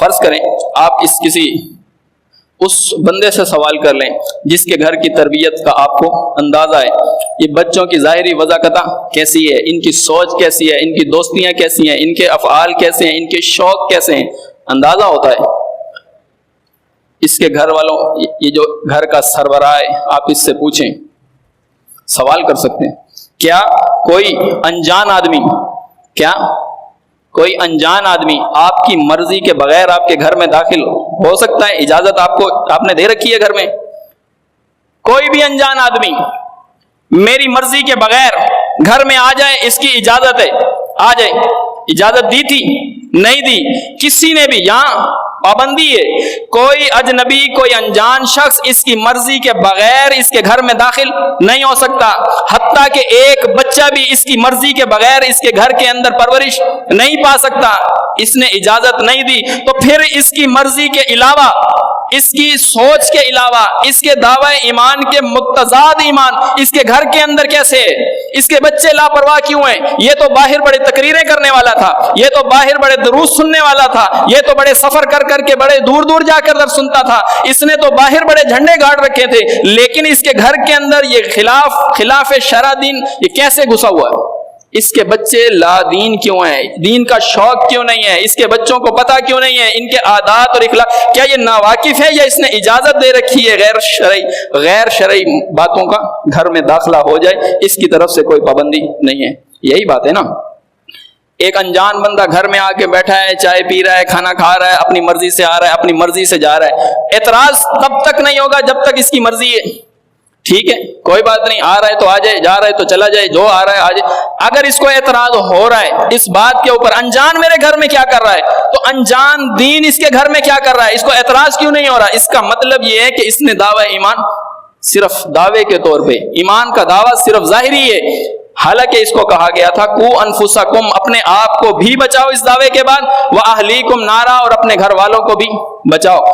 فرض کریں آپ اس بندے سے سوال کر لیں جس کے گھر کی تربیت کا آپ کو اندازہ ہے، یہ بچوں کی ظاہری وضاحت کیسی ہے، ان کی سوچ کیسی ہے، ان کی دوستیاں کیسی ہیں، ان کے افعال کیسے ہیں، ان کے شوق کیسے ہیں، اندازہ ہوتا ہے۔ اس کے گھر والوں، یہ جو گھر کا سربراہ ہے، آپ اس سے پوچھیں، سوال کر سکتے ہیں کیا کوئی انجان آدمی آپ کی مرضی کے بغیر آپ کے گھر میں داخل ہو سکتا ہے؟ اجازت آپ نے دے رکھی ہے گھر میں؟ کوئی بھی انجان آدمی میری مرضی کے بغیر گھر میں آ جائے، اس کی اجازت ہے، آ جائے۔ اجازت دی تھی؟ نہیں دی۔ کسی نے بھی، یہاں پابندی ہے، کوئی اجنبی، کوئی انجان شخص اس کی مرضی کے بغیر اس کے گھر میں داخل نہیں ہو سکتا، حتیٰ کہ ایک بچہ بھی اس کی مرضی کے بغیر اس کے گھر کے اندر پرورش نہیں پا سکتا۔ اس نے اجازت نہیں دی تو پھر اس کی مرضی کے علاوہ، اس کی سوچ کے علاوہ، اس کے دعوی ایمان کے متضاد ایمان اس کے گھر کے اندر کیسے ہے؟ اس کے بچے لاپرواہ کیوں ہیں؟ یہ تو باہر بڑے تقریریں کرنے والا تھا، یہ تو باہر بڑے دروس سننے والا تھا، یہ تو بڑے سفر کر کے بڑے دور دور جا کر درس سنتا تھا، اس نے تو باہر بڑے جھنڈے گاڑ رکھے تھے، لیکن اس کے گھر کے اندر یہ خلاف شرع دین یہ کیسے گھسا ہوا ہے؟ اس کے بچے لا دین کیوں ہیں؟ دین کا شوق کیوں نہیں ہے؟ اس کے بچوں کو پتہ کیوں نہیں ہے ان کے عادات اور اخلاق؟ کیا یہ ناواقف ہے یا اس نے اجازت دے رکھی ہے غیر شرعی باتوں کا گھر میں داخلہ ہو جائے؟ اس کی طرف سے کوئی پابندی نہیں ہے۔ یہی بات ہے نا، ایک انجان بندہ گھر میں آ کے بیٹھا ہے، چائے پی رہا ہے، کھانا کھا رہا ہے، اپنی مرضی سے آ رہا ہے، اپنی مرضی سے جا رہا ہے، اعتراض تب تک نہیں ہوگا جب تک اس کی مرضی ہے، ٹھیک ہے، کوئی بات نہیں، آ رہا ہے تو آ جائے، جا رہا ہے تو چلا جائے، جو آ رہا ہے آ جائے۔ اگر اس کو اعتراض ہو رہا ہے اس بات کے اوپر، انجان میرے گھر میں کیا کر رہا ہے، تو انجان دین اس کے گھر میں کیا کر رہا ہے، اس کو اعتراض کیوں نہیں ہو رہا؟ اس کا مطلب یہ ہے کہ اس نے دعوی ایمان صرف دعوے کے طور پہ، ایمان کا دعویٰ صرف ظاہری ہے، حالانکہ اس کو کہا گیا تھا کو انفسکم، اپنے آپ کو بھی بچاؤ اس دعوے کے بعد، واہلیکم نارا، اور اپنے گھر والوں کو بھی بچاؤ۔